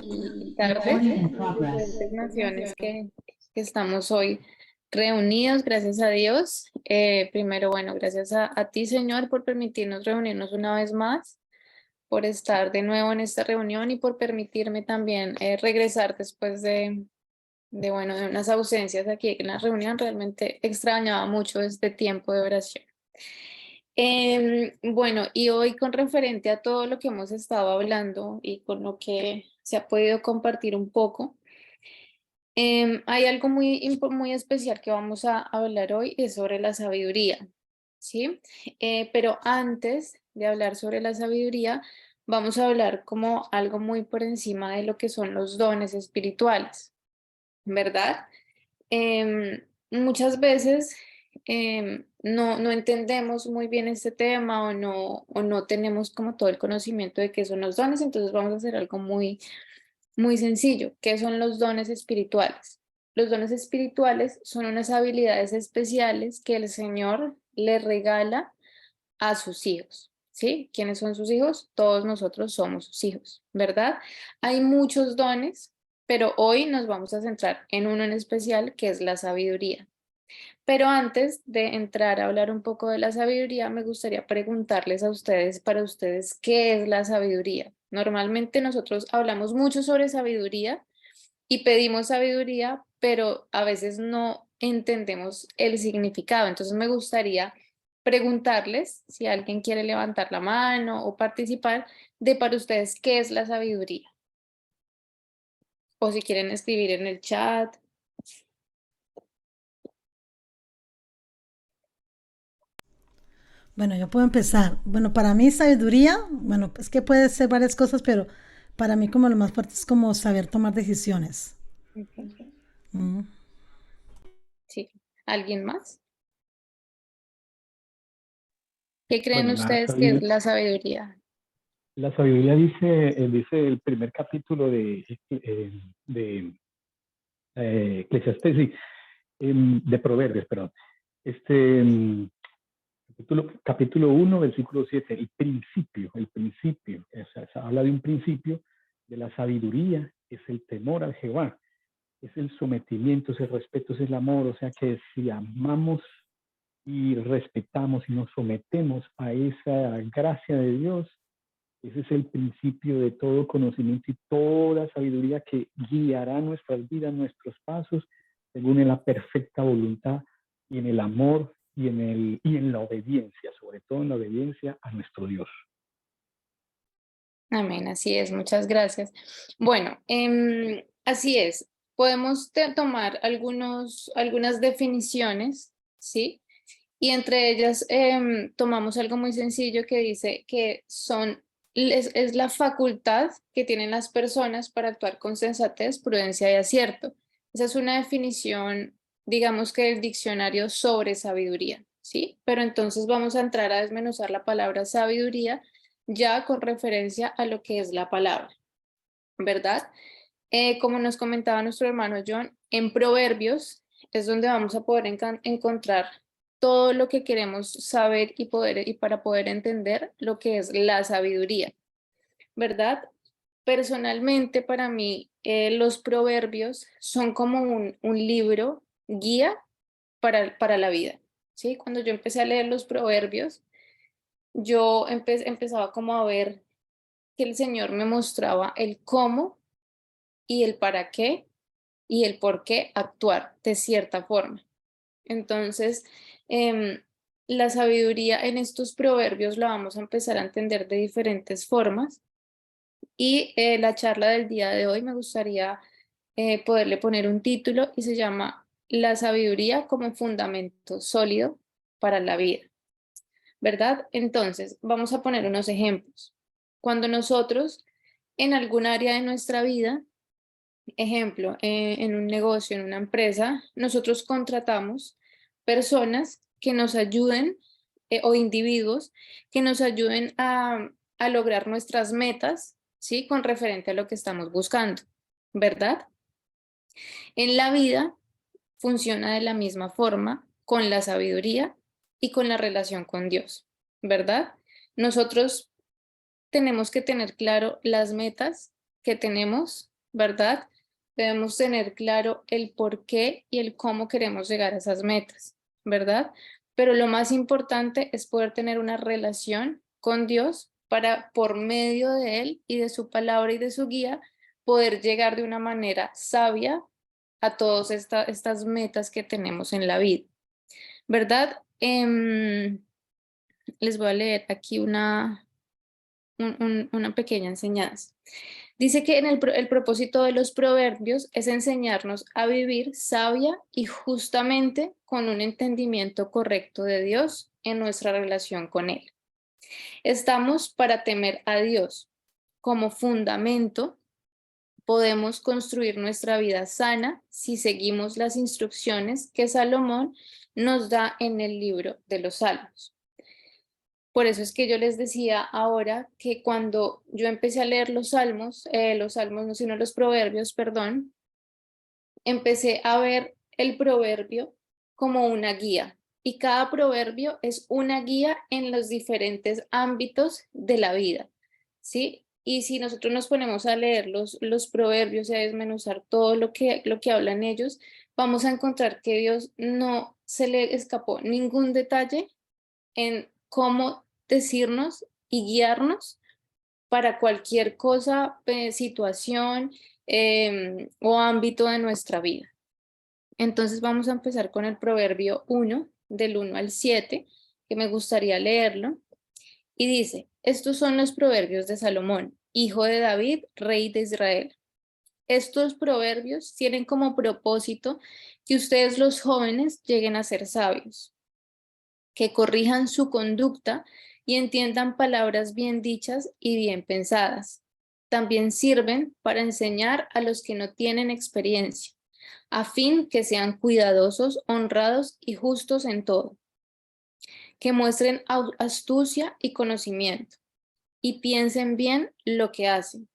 y tardes en diferentes naciones que estamos hoy reunidos, gracias a Dios. Primero, bueno, gracias a ti, Señor, por permitirnos reunirnos una vez más, por estar de nuevo en esta reunión y por permitirme también regresar después bueno, de unas ausencias aquí en la reunión. Realmente extrañaba mucho este tiempo de oración. Bueno, y hoy con referente a todo lo que hemos estado hablando y con lo que se ha podido compartir un poco, hay algo muy especial que vamos a hablar hoy, es sobre la sabiduría, ¿sí? Pero antes de hablar sobre la sabiduría, vamos a hablar como algo muy por encima de lo que son los dones espirituales, ¿verdad? Muchas veces no entendemos muy bien este tema o no tenemos como todo el conocimiento de qué son los dones, entonces vamos a hacer algo muy sencillo. ¿Qué son los dones espirituales? Los dones espirituales son unas habilidades especiales que el Señor le regala a sus hijos, ¿sí? ¿Quiénes son sus hijos? Todos nosotros somos sus hijos, ¿verdad? Hay muchos dones, pero hoy nos vamos a centrar en uno en especial, que es la sabiduría. Pero antes de entrar a hablar un poco de la sabiduría, me gustaría preguntarles a ustedes, para ustedes, ¿qué es la sabiduría? Normalmente nosotros hablamos mucho sobre sabiduría y pedimos sabiduría, pero a veces no entendemos el significado. Entonces me gustaría preguntarles si alguien quiere levantar la mano o participar de para ustedes qué es la sabiduría. O si quieren escribir en el chat. Bueno, yo puedo empezar. Bueno, para mí sabiduría, bueno, es que puede ser varias cosas, pero para mí como lo más fuerte es como saber tomar decisiones. Ok, Mm. sí. ¿Alguien más? ¿Qué creen Bueno, ustedes que es la sabiduría? la sabiduría dice el primer capítulo de Eclesiastés, sí, de Proverbios, perdón. Este, capítulo 1, versículo 7, el principio, o sea, se habla de un principio de la sabiduría, es el temor a Jehová, es el sometimiento, es el respeto, es el amor, o sea que si amamos y respetamos y nos sometemos a esa gracia de Dios, ese es el principio de todo conocimiento y toda sabiduría que guiará nuestras vidas, nuestros pasos, según en la perfecta voluntad y en el amor y en la obediencia, sobre todo en la obediencia a nuestro Dios. Amén, así es, muchas gracias. Bueno, así es. Podemos tomar algunas definiciones, ¿sí? Y entre ellas tomamos algo muy sencillo que dice que es la facultad que tienen las personas para actuar con sensatez, prudencia y acierto. Esa es una definición, digamos que del diccionario sobre sabiduría, ¿sí? Pero entonces vamos a entrar a desmenuzar la palabra sabiduría ya con referencia a lo que es la palabra, ¿verdad? Como nos comentaba nuestro hermano John, en Proverbios es donde vamos a poder encontrar todo lo que queremos saber y para poder entender lo que es la sabiduría, ¿verdad? Personalmente, para mí, los proverbios son como un libro guía para la vida, ¿sí? Cuando yo empecé a leer los proverbios, yo empezaba como a ver que el Señor me mostraba el cómo y el para qué y el por qué actuar de cierta forma. Entonces, em, la sabiduría en estos proverbios la vamos a empezar a entender de diferentes formas y la charla del día de hoy me gustaría poderle poner un título y se llama La sabiduría como fundamento sólido para la vida, ¿verdad? Entonces, vamos a poner unos ejemplos. Cuando nosotros en algún área de nuestra vida, ejemplo, en un negocio, en una empresa, nosotros contratamos personas que nos ayuden o individuos que nos ayuden a lograr nuestras metas, ¿sí? Con referente a lo que estamos buscando, ¿verdad? En la vida funciona de la misma forma con la sabiduría y con la relación con Dios, ¿verdad? Nosotros tenemos que tener claro las metas que tenemos ¿verdad? Debemos tener claro el por qué y el cómo queremos llegar a esas metas, ¿verdad? Pero lo más importante es poder tener una relación con Dios para, por medio de Él y de su palabra y de su guía, poder llegar de una manera sabia a todas estas metas que tenemos en la vida, ¿verdad? Les voy a leer aquí una pequeña enseñanza. Dice que el propósito de los proverbios es enseñarnos a vivir sabia y justamente con un entendimiento correcto de Dios en nuestra relación con Él. Estamos para temer a Dios. Como fundamento, podemos construir nuestra vida sana si seguimos las instrucciones que Salomón nos da en el libro de los Salmos. Por eso es que yo les decía ahora que cuando yo empecé a leer los salmos no, sino los proverbios, perdón, empecé a ver el proverbio como una guía. Y cada proverbio es una guía en los diferentes ámbitos de la vida, ¿sí? Y si nosotros nos ponemos a leer los proverbios y a desmenuzar todo lo que hablan ellos, vamos a encontrar que Dios no se le escapó ningún detalle en cómo decirnos y guiarnos para cualquier cosa, situación o ámbito de nuestra vida. Entonces vamos a empezar con el proverbio 1, del 1 al 7, que me gustaría leerlo. Y dice, estos son los proverbios de Salomón, hijo de David, rey de Israel. Estos proverbios tienen como propósito que ustedes los jóvenes lleguen a ser sabios, que corrijan su conducta y entiendan palabras bien dichas y bien pensadas. También sirven para enseñar a los que no tienen experiencia, a fin que sean cuidadosos, honrados y justos en todo, que muestren astucia y conocimiento, y piensen bien lo que hacen.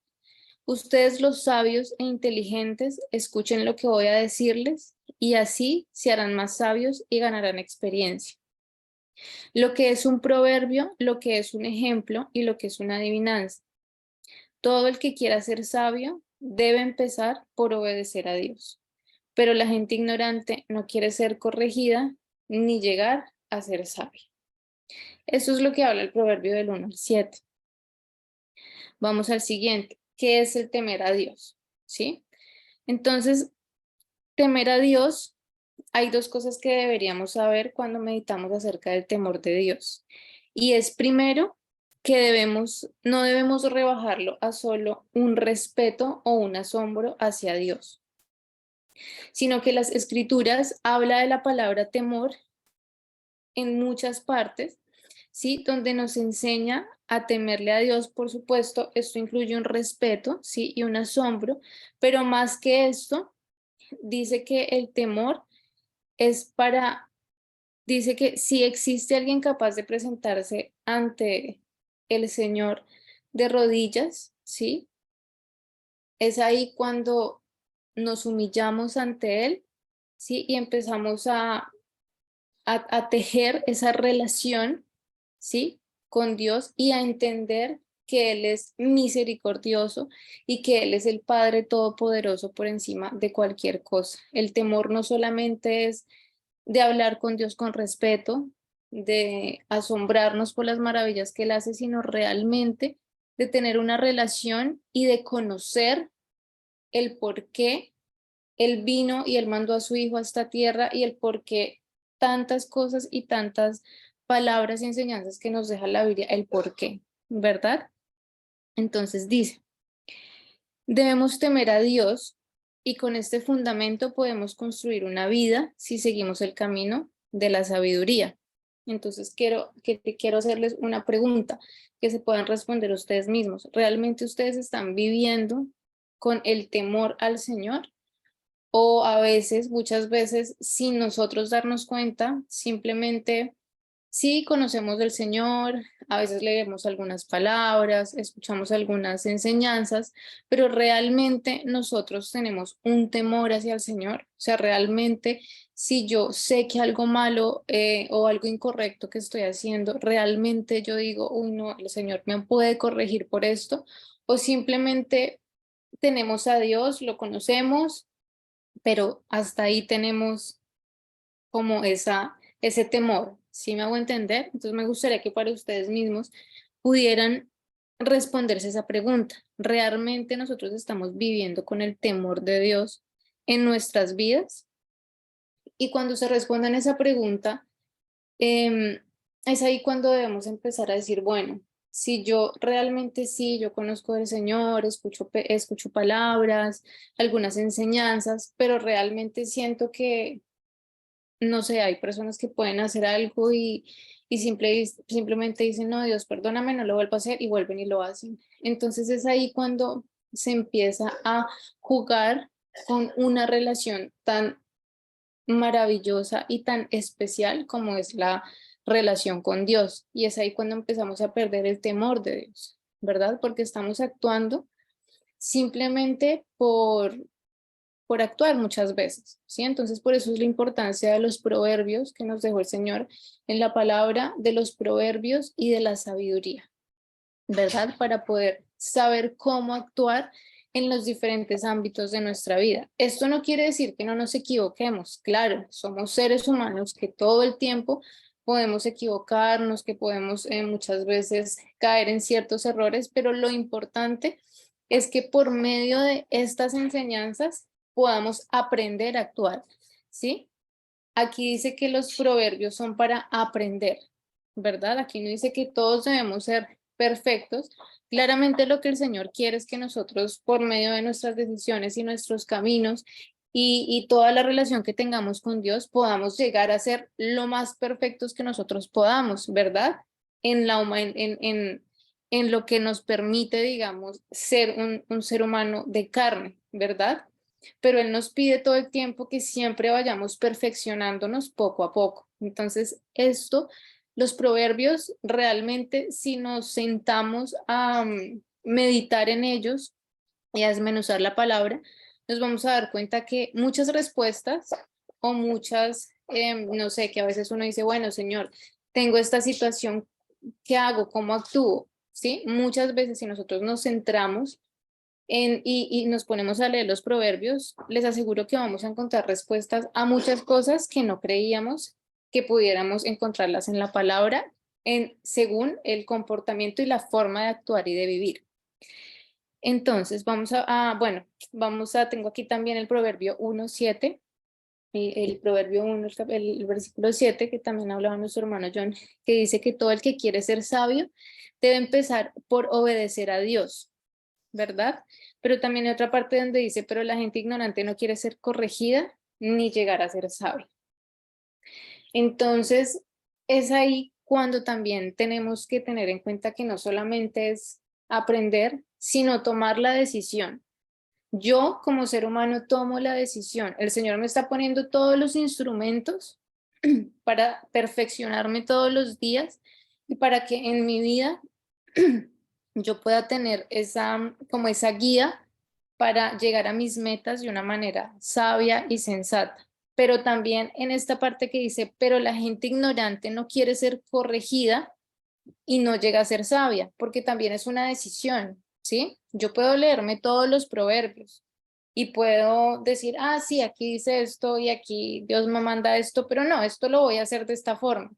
Ustedes los sabios e inteligentes, escuchen lo que voy a decirles, y así se harán más sabios y ganarán experiencia. Lo que es un proverbio, lo que es un ejemplo y lo que es una adivinanza. Todo el que quiera ser sabio debe empezar por obedecer a Dios. Pero la gente ignorante no quiere ser corregida ni llegar a ser sabia. Eso es lo que habla el proverbio del 1 al 7. Vamos al siguiente. ¿Qué es el temer a Dios? ¿Sí? Entonces, temer a Dios, hay dos cosas que deberíamos saber cuando meditamos acerca del temor de Dios. Y es primero que no debemos rebajarlo a solo un respeto o un asombro hacia Dios, sino que las escrituras habla de la palabra temor en muchas partes, ¿sí? Donde nos enseña a temerle a Dios, por supuesto, esto incluye un respeto, ¿sí? Y un asombro, pero más que esto, dice que el temor es dice que si existe alguien capaz de presentarse ante el Señor de rodillas, ¿sí? Es ahí cuando nos humillamos ante Él, ¿sí? Y empezamos a tejer esa relación, ¿sí? Con Dios y a entender que Él es misericordioso y que Él es el Padre Todopoderoso por encima de cualquier cosa. El temor no solamente es de hablar con Dios con respeto, de asombrarnos por las maravillas que Él hace, sino realmente de tener una relación y de conocer el por qué Él vino y Él mandó a su Hijo a esta tierra y el por qué tantas cosas y tantas palabras y enseñanzas que nos deja la Biblia, el por qué, ¿verdad? Entonces dice, debemos temer a Dios y con este fundamento podemos construir una vida si seguimos el camino de la sabiduría. Entonces quiero hacerles una pregunta que se puedan responder ustedes mismos. ¿Realmente ustedes están viviendo con el temor al Señor? O a veces, muchas veces, sin nosotros darnos cuenta, simplemente sí conocemos del Señor, a veces leemos algunas palabras, escuchamos algunas enseñanzas, pero realmente nosotros tenemos un temor hacia el Señor. O sea, realmente si yo sé que algo malo o algo incorrecto que estoy haciendo, realmente yo digo, uy, no, el Señor me puede corregir por esto, o simplemente tenemos a Dios, lo conocemos, pero hasta ahí tenemos como ese temor, ¿sí me hago entender? Entonces me gustaría que para ustedes mismos pudieran responderse esa pregunta. ¿Realmente nosotros estamos viviendo con el temor de Dios en nuestras vidas? Y cuando se respondan esa pregunta, em, es ahí cuando debemos empezar a decir, bueno, si yo realmente sí, yo conozco del Señor, escucho palabras, algunas enseñanzas, pero realmente siento que, no sé, hay personas que pueden hacer algo y simplemente dicen, no, Dios, perdóname, no lo vuelvo a hacer y vuelven y lo hacen. Entonces es ahí cuando se empieza a jugar con una relación tan maravillosa y tan especial como es la relación con Dios. Y es ahí cuando empezamos a perder el temor de Dios, ¿verdad? Porque estamos actuando simplemente por actuar muchas veces, ¿sí? Entonces, por eso es la importancia de los proverbios que nos dejó el Señor en la palabra, de los proverbios y de la sabiduría, ¿verdad? Para poder saber cómo actuar en los diferentes ámbitos de nuestra vida. Esto no quiere decir que no nos equivoquemos, claro, somos seres humanos que todo el tiempo podemos equivocarnos, que podemos muchas veces caer en ciertos errores, pero lo importante es que por medio de estas enseñanzas podamos aprender a actuar, ¿sí? Aquí dice que los proverbios son para aprender, ¿verdad? Aquí no dice que todos debemos ser perfectos. Claramente lo que el Señor quiere es que nosotros, por medio de nuestras decisiones y nuestros caminos y toda la relación que tengamos con Dios, podamos llegar a ser lo más perfectos que nosotros podamos, ¿verdad? En, la, en lo que nos permite, digamos, ser un ser humano de carne, ¿verdad? Pero Él nos pide todo el tiempo que siempre vayamos perfeccionándonos poco a poco. Entonces, los proverbios realmente, si nos sentamos a meditar en ellos y a desmenuzar la palabra, nos vamos a dar cuenta que muchas respuestas o muchas, no sé, que a veces uno dice, bueno, Señor, tengo esta situación, ¿qué hago? ¿Cómo actúo? ¿Sí? Muchas veces si nosotros nos centramos y nos ponemos a leer los proverbios, les aseguro que vamos a encontrar respuestas a muchas cosas que no creíamos que pudiéramos encontrarlas en la palabra, según el comportamiento y la forma de actuar y de vivir. Entonces, bueno, tengo aquí también el proverbio 1:7, el proverbio 1, el versículo 7, que también hablaba nuestro hermano John, que dice que todo el que quiere ser sabio debe empezar por obedecer a Dios, ¿verdad? Pero también hay otra parte donde dice, pero la gente ignorante no quiere ser corregida ni llegar a ser sabia. Entonces, es ahí cuando también tenemos que tener en cuenta que no solamente es aprender, sino tomar la decisión. Yo como ser humano tomo la decisión. El Señor me está poniendo todos los instrumentos para perfeccionarme todos los días y para que en mi vida yo pueda tener como esa guía para llegar a mis metas de una manera sabia y sensata. Pero también en esta parte que dice, pero la gente ignorante no quiere ser corregida y no llega a ser sabia, porque también es una decisión, ¿sí? Yo puedo leerme todos los proverbios y puedo decir, ah, sí, aquí dice esto y aquí Dios me manda esto, pero no, esto lo voy a hacer de esta forma.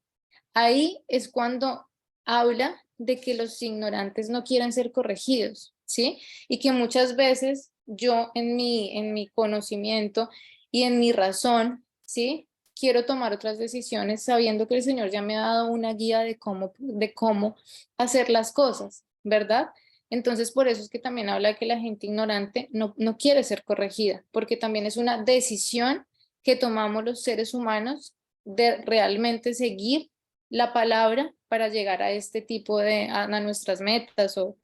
Ahí es cuando habla de que los ignorantes no quieren ser corregidos, ¿sí? Y que muchas veces yo en mi conocimiento y en mi razón, ¿sí? Quiero tomar otras decisiones sabiendo que el Señor ya me ha dado una guía de cómo hacer las cosas, ¿verdad? Entonces, por eso es que también habla de que la gente ignorante no quiere ser corregida, porque también es una decisión que tomamos los seres humanos de realmente seguir la palabra para llegar a este tipo a nuestras metas o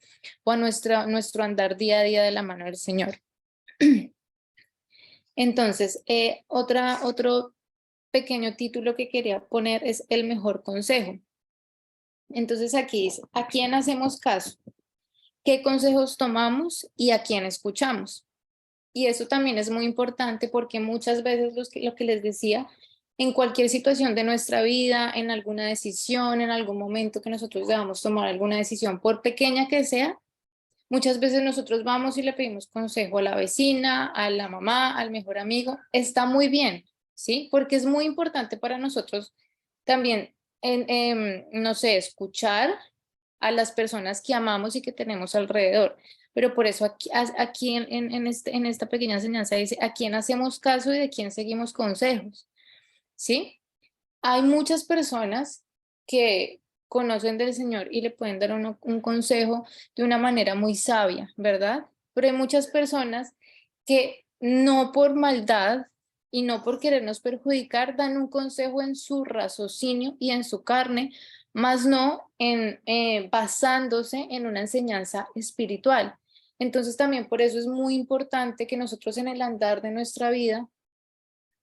a nuestro andar día a día de la mano del Señor. Entonces, otro pequeño título que quería poner es el mejor consejo. Entonces aquí dice, ¿a quién hacemos caso? ¿Qué consejos tomamos y a quién escuchamos? Y eso también es muy importante porque muchas veces lo que les decía, en cualquier situación de nuestra vida, en alguna decisión, en algún momento que nosotros debamos tomar alguna decisión, por pequeña que sea, Muchas veces nosotros vamos y le pedimos consejo a la vecina, a la mamá, al mejor amigo. Está muy bien, ¿sí? Porque es muy importante para nosotros también, no sé, escuchar a las personas que amamos y que tenemos alrededor. Pero por eso aquí en esta pequeña enseñanza dice, ¿a quién hacemos caso y de quién seguimos consejos? ¿Sí? Hay muchas personas que conocen del Señor y le pueden dar un consejo de una manera muy sabia, ¿verdad? Pero hay muchas personas que no por maldad y no por querernos perjudicar dan un consejo en su raciocinio y en su carne, más no basándose en una enseñanza espiritual. Entonces también por eso es muy importante que nosotros en el andar de nuestra vida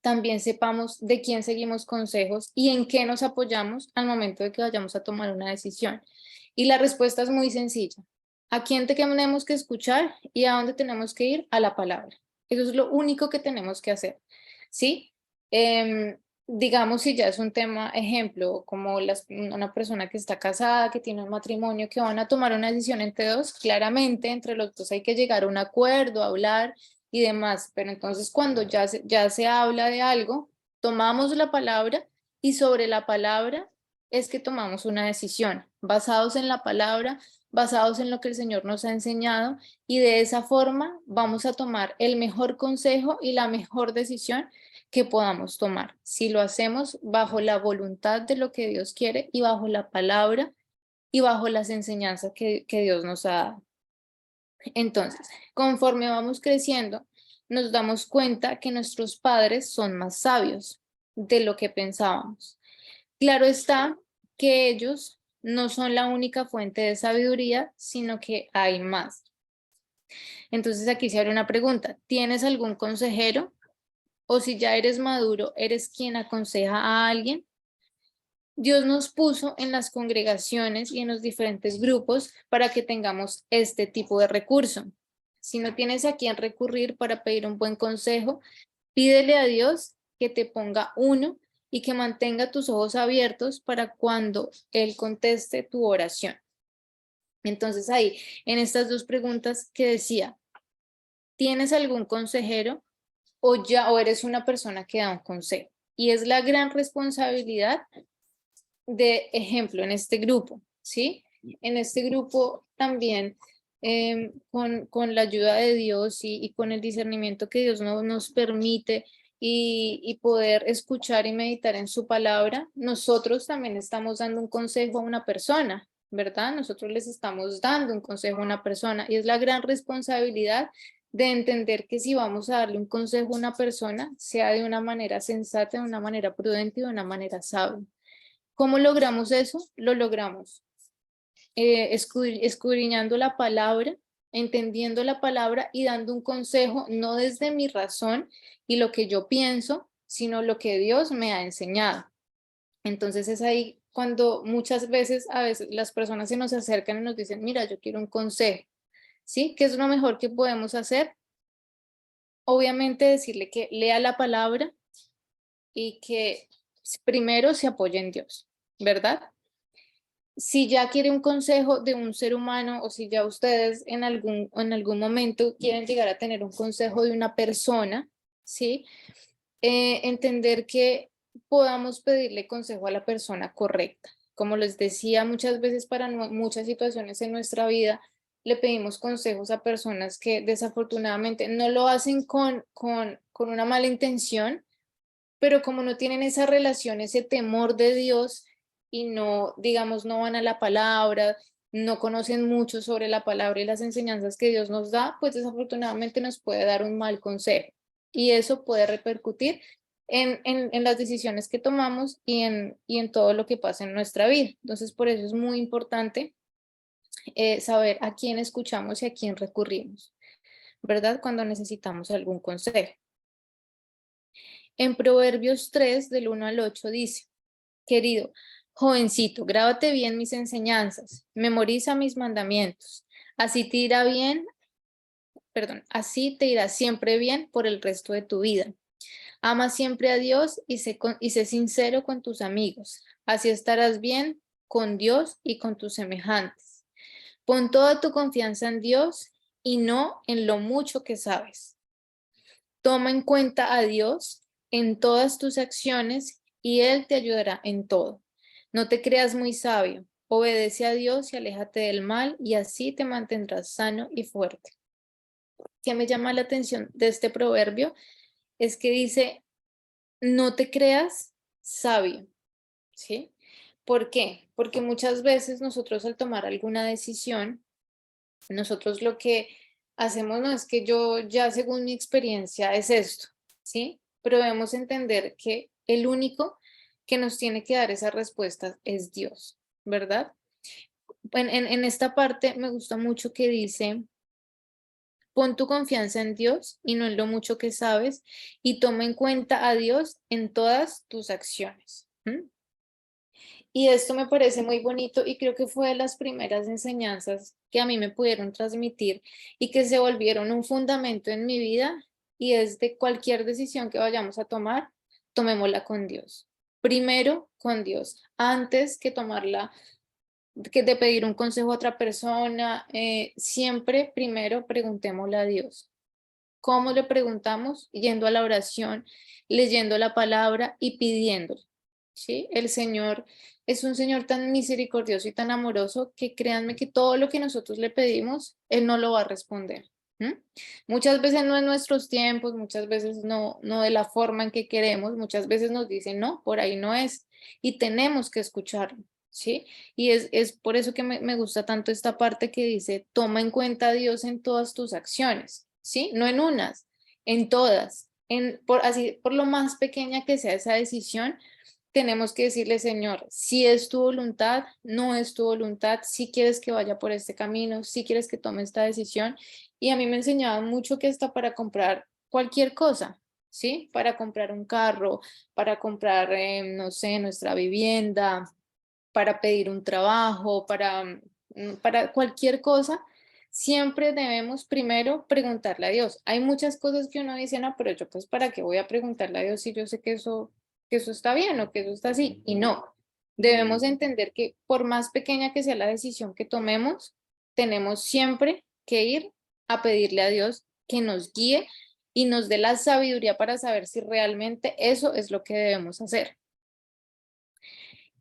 también sepamos de quién seguimos consejos y en qué nos apoyamos al momento de que vayamos a tomar una decisión. Y la respuesta es muy sencilla. ¿A quién tenemos que escuchar y a dónde tenemos que ir? A la palabra. Eso es lo único que tenemos que hacer. ¿Sí? Digamos, si ya es un tema, ejemplo, como una persona que está casada, que tiene un matrimonio, que van a tomar una decisión entre dos, claramente entre los dos hay que llegar a un acuerdo, hablar y demás. Pero entonces cuando ya se habla de algo, tomamos la palabra y sobre la palabra es que tomamos una decisión, basados en la palabra, basados en lo que el Señor nos ha enseñado, y de esa forma vamos a tomar el mejor consejo y la mejor decisión que podamos tomar. Si lo hacemos bajo la voluntad de lo que Dios quiere y bajo la palabra y bajo las enseñanzas que Dios nos ha dado. Entonces, conforme vamos creciendo, nos damos cuenta que nuestros padres son más sabios de lo que pensábamos. Claro está que ellos no son la única fuente de sabiduría, sino que hay más. Entonces aquí se abre una pregunta. ¿Tienes algún consejero? O si ya eres maduro, ¿eres quien aconseja a alguien? Dios nos puso en las congregaciones y en los diferentes grupos para que tengamos este tipo de recurso. Si no tienes a quién recurrir para pedir un buen consejo, pídele a Dios que te ponga uno y que mantenga tus ojos abiertos para cuando Él conteste tu oración. Entonces ahí, en estas dos preguntas que decía, ¿tienes algún consejero o eres una persona que da un consejo? Y es la gran responsabilidad de ejemplo en este grupo, ¿sí? En este grupo también, con la ayuda de Dios y con el discernimiento que Dios nos permite y poder escuchar y meditar en su palabra, nosotros también estamos dando un consejo a una persona, ¿verdad? Nosotros les estamos dando un consejo a una persona y es la gran responsabilidad de entender que si vamos a darle un consejo a una persona, sea de una manera sensata, de una manera prudente y de una manera sabia. ¿Cómo logramos eso? Lo logramos escudriñando la palabra, entendiendo la palabra y dando un consejo, no desde mi razón y lo que yo pienso, sino lo que Dios me ha enseñado. Entonces es ahí cuando muchas veces, a veces las personas se nos acercan y nos dicen, mira, yo quiero un consejo, ¿sí? ¿Qué es lo mejor que podemos hacer? Obviamente decirle que lea la palabra y que primero se apoye en Dios, ¿verdad? Si ya quiere un consejo de un ser humano o si ya ustedes en algún momento quieren llegar a tener un consejo de una persona, ¿sí? Entender que podamos pedirle consejo a la persona correcta. Como les decía, muchas veces para muchas situaciones en nuestra vida le pedimos consejos a personas que desafortunadamente no lo hacen con una mala intención, pero como no tienen esa relación, ese temor de Dios y no, digamos, no van a la palabra, no conocen mucho sobre la palabra y las enseñanzas que Dios nos da, pues desafortunadamente nos puede dar un mal consejo y eso puede repercutir en las decisiones que tomamos y en todo lo que pasa en nuestra vida. Entonces, por eso es muy importante saber a quién escuchamos y a quién recurrimos, ¿verdad? Cuando necesitamos algún consejo. En Proverbios 3, del 1 al 8 dice, querido jovencito, grábate bien mis enseñanzas, memoriza mis mandamientos, así te irá bien, así te irá siempre bien por el resto de tu vida. Ama siempre a Dios y sé sincero con tus amigos, así estarás bien con Dios y con tus semejantes. Pon toda tu confianza en Dios y no en lo mucho que sabes. Toma en cuenta a Dios en todas tus acciones y Él te ayudará en todo. No te creas muy sabio. Obedece a Dios y aléjate del mal y así te mantendrás sano y fuerte. ¿Qué me llama la atención de este proverbio? Es que dice, no te creas sabio, ¿sí? ¿Por qué? Porque muchas veces nosotros al tomar alguna decisión, nosotros lo que hacemos no es que yo ya según mi experiencia es esto, ¿sí? Pero debemos entender que el único que nos tiene que dar esas respuestas es Dios, ¿verdad? En esta parte me gusta mucho que dice, pon tu confianza en Dios y no en lo mucho que sabes y toma en cuenta a Dios en todas tus acciones. ¿M? Y esto me parece muy bonito y creo que fue de las primeras enseñanzas que a mí me pudieron transmitir y que se volvieron un fundamento en mi vida y es de cualquier decisión que vayamos a tomar, tomémosla con Dios. Primero con Dios, antes que tomarla, que de pedir un consejo a otra persona, siempre primero preguntémosle a Dios. ¿Cómo le preguntamos? Yendo a la oración, leyendo la palabra y pidiéndole, ¿sí? El Señor es un Señor tan misericordioso y tan amoroso que créanme que todo lo que nosotros le pedimos, Él no lo va a responder. ¿M? Muchas veces no en nuestros tiempos, muchas veces no de la forma en que queremos, muchas veces nos dicen, no, por ahí no es, y tenemos que escucharlo, ¿sí? Y es por eso que me gusta tanto esta parte que dice, toma en cuenta a Dios en todas tus acciones, ¿sí? No en unas, en todas, así, por lo más pequeña que sea esa decisión, tenemos que decirle, Señor, si es tu voluntad, no es tu voluntad, si quieres que vaya por este camino, si quieres que tome esta decisión. Y a mí me enseñaba mucho que está para comprar cualquier cosa, ¿sí? Para comprar un carro, para comprar, no sé, nuestra vivienda, para pedir un trabajo, para cualquier cosa, siempre debemos primero preguntarle a Dios. Hay muchas cosas que uno dice, no, pero yo pues para qué voy a preguntarle a Dios si yo sé que eso está bien o que eso está así. Y no, debemos entender que por más pequeña que sea la decisión que tomemos, tenemos siempre que ir a pedirle a Dios que nos guíe y nos dé la sabiduría para saber si realmente eso es lo que debemos hacer.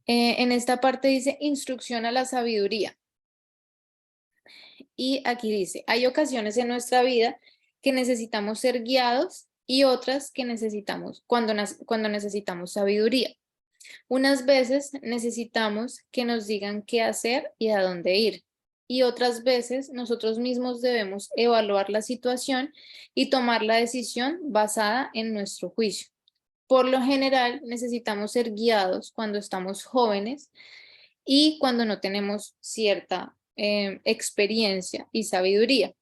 En esta parte dice instrucción a la sabiduría. Y aquí dice, hay ocasiones en nuestra vida que necesitamos ser guiados y otras que necesitamos cuando necesitamos sabiduría. Unas veces necesitamos que nos digan qué hacer y a dónde ir. Y otras veces nosotros mismos debemos evaluar la situación y tomar la decisión basada en nuestro juicio. Por lo general, necesitamos ser guiados cuando estamos jóvenes y cuando no tenemos cierta experiencia y sabiduría.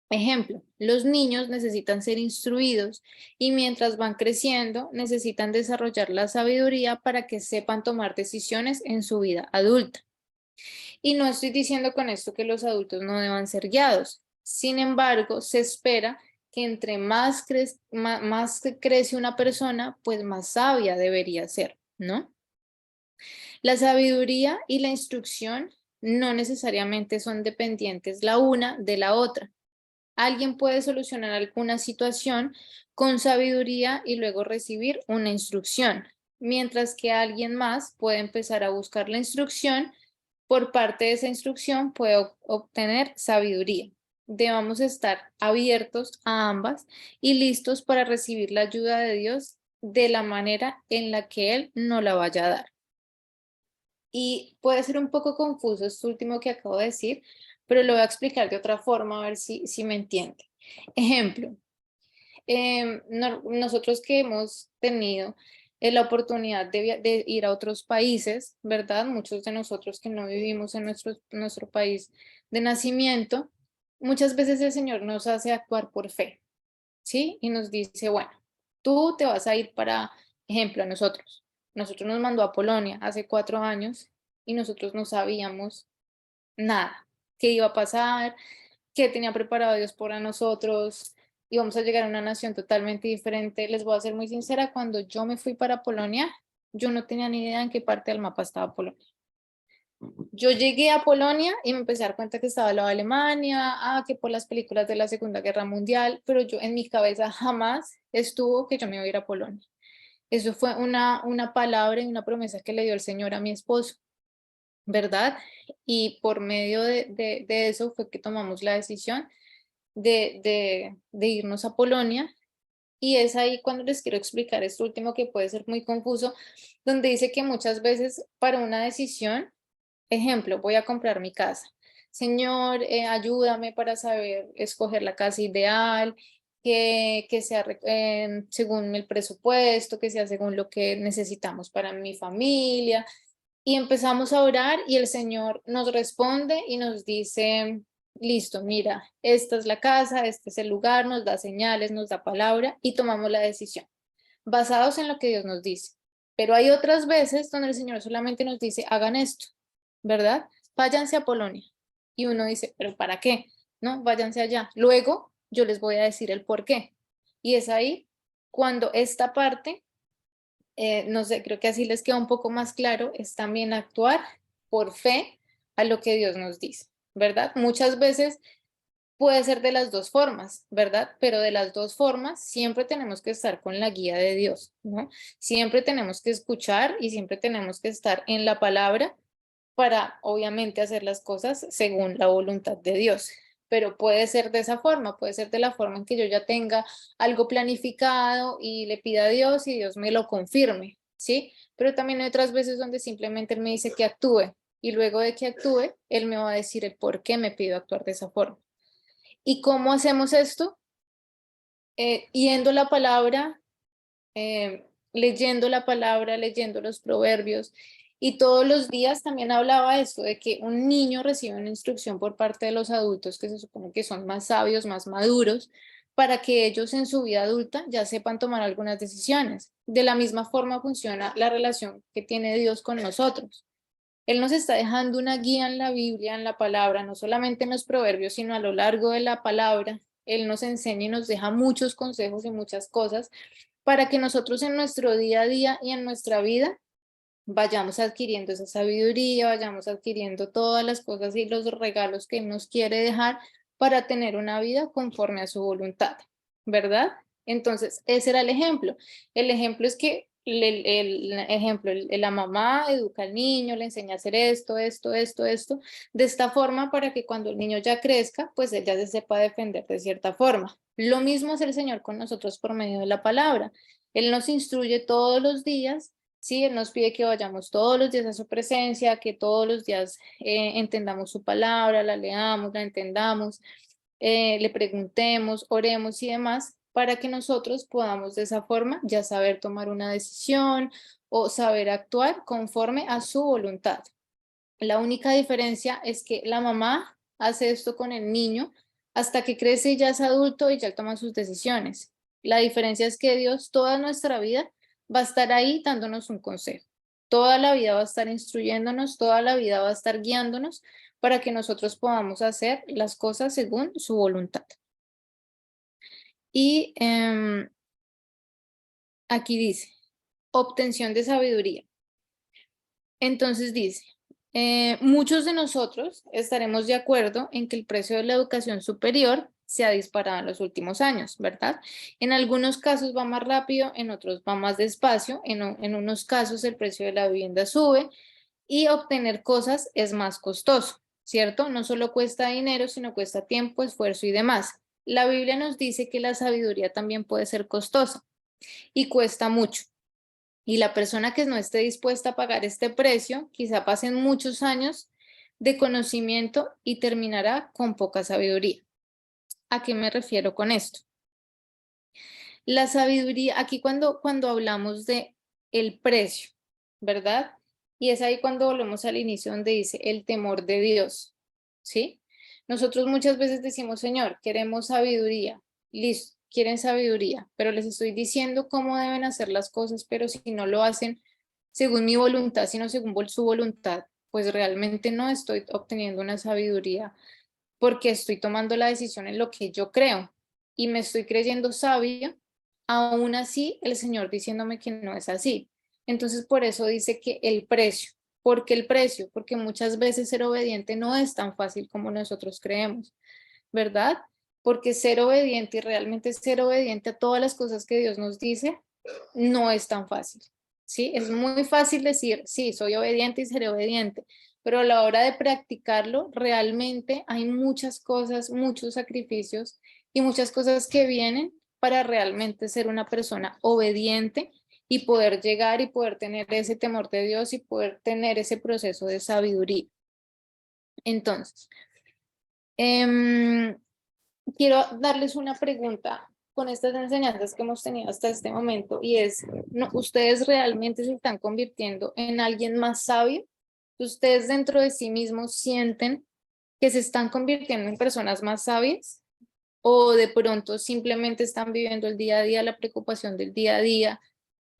Ejemplo, los niños necesitan ser instruidos y mientras van creciendo necesitan desarrollar la sabiduría para que sepan tomar decisiones en su vida adulta. Y no estoy diciendo con esto que los adultos no deban ser guiados. Sin embargo, se espera que entre más crece una persona, pues más sabia debería ser, ¿no? La sabiduría y la instrucción no necesariamente son dependientes la una de la otra. Alguien puede solucionar alguna situación con sabiduría y luego recibir una instrucción, mientras que alguien más puede empezar a buscar la instrucción. Por parte de esa instrucción puede obtener sabiduría. Debamos estar abiertos a ambas y listos para recibir la ayuda de Dios de la manera en la que Él nos la vaya a dar. Y puede ser un poco confuso esto último que acabo de decir, pero lo voy a explicar de otra forma a ver si me entiende. Ejemplo, nosotros que hemos tenido la oportunidad de ir a otros países, ¿verdad? Muchos de nosotros que no vivimos en nuestro país de nacimiento, muchas veces el Señor nos hace actuar por fe, ¿sí? Y nos dice, bueno, tú te vas a ir para, ejemplo, a nosotros. Nosotros nos mandó a Polonia hace 4 años y nosotros no sabíamos nada, qué iba a pasar, qué tenía preparado Dios para nosotros, íbamos a llegar a una nación totalmente diferente. Les voy a ser muy sincera, cuando yo me fui para Polonia, yo no tenía ni idea en qué parte del mapa estaba Polonia. Yo llegué a Polonia y me empecé a dar cuenta que estaba al lado de Alemania, que por las películas de la Segunda Guerra Mundial, pero yo en mi cabeza jamás estuvo que yo me iba a ir a Polonia. Eso fue una palabra y una promesa que le dio el Señor a mi esposo, ¿verdad? Y por medio de eso fue que tomamos la decisión de irnos a Polonia. Y es ahí cuando les quiero explicar esto último que puede ser muy confuso, donde dice que muchas veces para una decisión, ejemplo, voy a comprar mi casa. Señor, ayúdame para saber escoger la casa ideal, que sea según el presupuesto, que sea según lo que necesitamos para mi familia. Y empezamos a orar y el Señor nos responde y nos dice, listo, mira, esta es la casa, este es el lugar, nos da señales, nos da palabra y tomamos la decisión, basados en lo que Dios nos dice. Pero hay otras veces donde el Señor solamente nos dice, hagan esto, ¿verdad? Váyanse a Polonia. Y uno dice, ¿pero para qué? No, váyanse allá. Luego yo les voy a decir el por qué. Y es ahí cuando esta parte no sé, creo que así les queda un poco más claro, es también actuar por fe a lo que Dios nos dice, ¿verdad? Muchas veces puede ser de las dos formas, ¿verdad? Pero de las dos formas siempre tenemos que estar con la guía de Dios, ¿no? Siempre tenemos que escuchar y siempre tenemos que estar en la palabra para, obviamente, hacer las cosas según la voluntad de Dios. Pero puede ser de esa forma, puede ser de la forma en que yo ya tenga algo planificado y le pida a Dios y Dios me lo confirme, ¿sí? Pero también hay otras veces donde simplemente Él me dice que actúe y luego de que actúe, Él me va a decir el por qué me pido actuar de esa forma. ¿Y cómo hacemos esto? Yendo la palabra, leyendo la palabra, leyendo los proverbios. Y todos los días también hablaba esto, de que un niño recibe una instrucción por parte de los adultos que se supone que son más sabios, más maduros, para que ellos en su vida adulta ya sepan tomar algunas decisiones. De la misma forma funciona la relación que tiene Dios con nosotros. Él nos está dejando una guía en la Biblia, en la palabra, no solamente en los proverbios, sino a lo largo de la palabra. Él nos enseña y nos deja muchos consejos y muchas cosas para que nosotros en nuestro día a día y en nuestra vida vayamos adquiriendo esa sabiduría, vayamos adquiriendo todas las cosas y los regalos que Él nos quiere dejar para tener una vida conforme a su voluntad, ¿verdad? Entonces, ese era el ejemplo. El ejemplo es que la mamá educa al niño, le enseña a hacer esto, esto, de esta forma para que cuando el niño ya crezca, pues ella se sepa defender de cierta forma. Lo mismo es el Señor con nosotros por medio de la palabra. Él nos instruye todos los días. Sí, Él nos pide que vayamos todos los días a su presencia, que todos los días entendamos su palabra, la leamos, la entendamos, le preguntemos, oremos y demás, para que nosotros podamos de esa forma ya saber tomar una decisión o saber actuar conforme a su voluntad. La única diferencia es que la mamá hace esto con el niño hasta que crece y ya es adulto y ya toma sus decisiones. La diferencia es que Dios toda nuestra vida va a estar ahí dándonos un consejo. Toda la vida va a estar instruyéndonos, toda la vida va a estar guiándonos para que nosotros podamos hacer las cosas según su voluntad. Y aquí dice, obtención de sabiduría. Entonces dice, muchos de nosotros estaremos de acuerdo en que el precio de la educación superior se ha disparado en los últimos años, ¿verdad? En algunos casos va más rápido, en otros va más despacio, en unos casos el precio de la vivienda sube y obtener cosas es más costoso, ¿cierto? No solo cuesta dinero, sino cuesta tiempo, esfuerzo y demás. La Biblia nos dice que la sabiduría también puede ser costosa y cuesta mucho. Y la persona que no esté dispuesta a pagar este precio, quizá pasen muchos años de conocimiento y terminará con poca sabiduría. ¿A qué me refiero con esto? La sabiduría, aquí cuando hablamos de el precio, ¿verdad? Y es ahí cuando volvemos al inicio donde dice el temor de Dios, ¿sí? Nosotros muchas veces decimos, Señor, queremos sabiduría, listo, quieren sabiduría, pero les estoy diciendo cómo deben hacer las cosas, pero si no lo hacen según mi voluntad, sino según su voluntad, pues realmente no estoy obteniendo una sabiduría porque estoy tomando la decisión en lo que yo creo y me estoy creyendo sabia, aún así el Señor diciéndome que no es así. Entonces por eso dice que el precio, ¿Por qué el precio? Porque muchas veces ser obediente no es tan fácil como nosotros creemos, ¿verdad? Porque ser obediente y realmente ser obediente a todas las cosas que Dios nos dice no es tan fácil, ¿sí? Es muy fácil decir, sí, soy obediente y seré obediente, pero a la hora de practicarlo, realmente hay muchas cosas, muchos sacrificios y muchas cosas que vienen para realmente ser una persona obediente y poder llegar y poder tener ese temor de Dios y poder tener ese proceso de sabiduría. Entonces, quiero darles una pregunta con estas enseñanzas que hemos tenido hasta este momento y es, ¿ustedes realmente se están convirtiendo en alguien más sabio? ¿Ustedes dentro de sí mismos sienten que se están convirtiendo en personas más sabias? ¿O de pronto simplemente están viviendo el día a día, la preocupación del día a día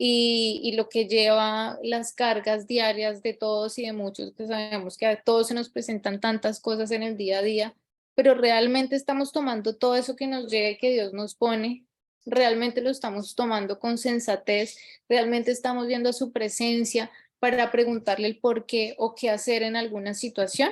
y lo que lleva las cargas diarias de todos y de muchos, que sabemos que a todos se nos presentan tantas cosas en el día a día, pero realmente estamos tomando todo eso que nos llega y que Dios nos pone, realmente lo estamos tomando con sensatez, realmente estamos viendo su presencia para preguntarle el por qué o qué hacer en alguna situación,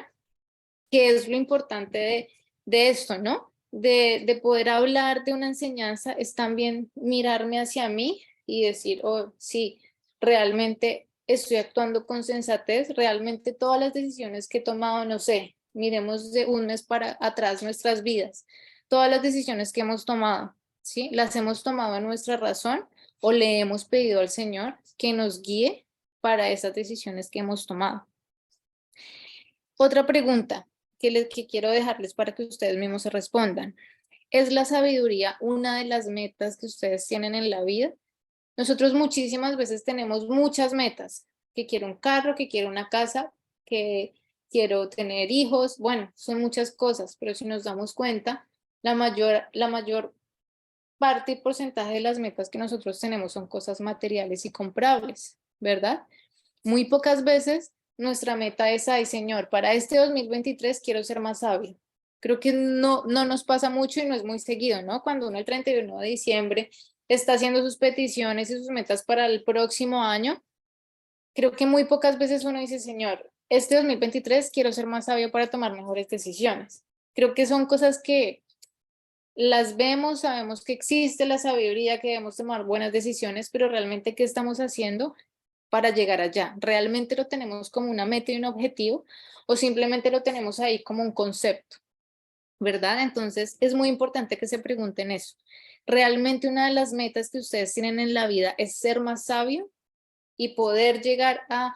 que es lo importante de esto, ¿no? De poder hablar de una enseñanza es también mirarme hacia mí y decir, oh, sí, realmente estoy actuando con sensatez, realmente todas las decisiones que he tomado, no sé, miremos de un mes para atrás nuestras vidas, todas las decisiones que hemos tomado, ¿sí? Las hemos tomado en nuestra razón o le hemos pedido al Señor que nos guíe para esas decisiones que hemos tomado. Otra pregunta que quiero dejarles para que ustedes mismos se respondan. ¿Es la sabiduría una de las metas que ustedes tienen en la vida? Nosotros muchísimas veces tenemos muchas metas, que quiero un carro, que quiero una casa, que quiero tener hijos, bueno, son muchas cosas, pero si nos damos cuenta, la mayor parte y porcentaje de las metas que nosotros tenemos son cosas materiales y comprables, ¿verdad? Muy pocas veces nuestra meta es, ay Señor, para este 2023 quiero ser más sabio. Creo que no nos pasa mucho y no es muy seguido, ¿no? Cuando uno el 31 de diciembre está haciendo sus peticiones y sus metas para el próximo año, creo que muy pocas veces uno dice, Señor, este 2023 quiero ser más sabio para tomar mejores decisiones. Creo que son cosas que las vemos, sabemos que existe la sabiduría, que debemos tomar buenas decisiones, pero realmente, ¿qué estamos haciendo para llegar allá? ¿Realmente lo tenemos como una meta y un objetivo o simplemente lo tenemos ahí como un concepto? ¿Verdad? Entonces es muy importante que se pregunten eso. ¿Realmente una de las metas que ustedes tienen en la vida es ser más sabio y poder llegar a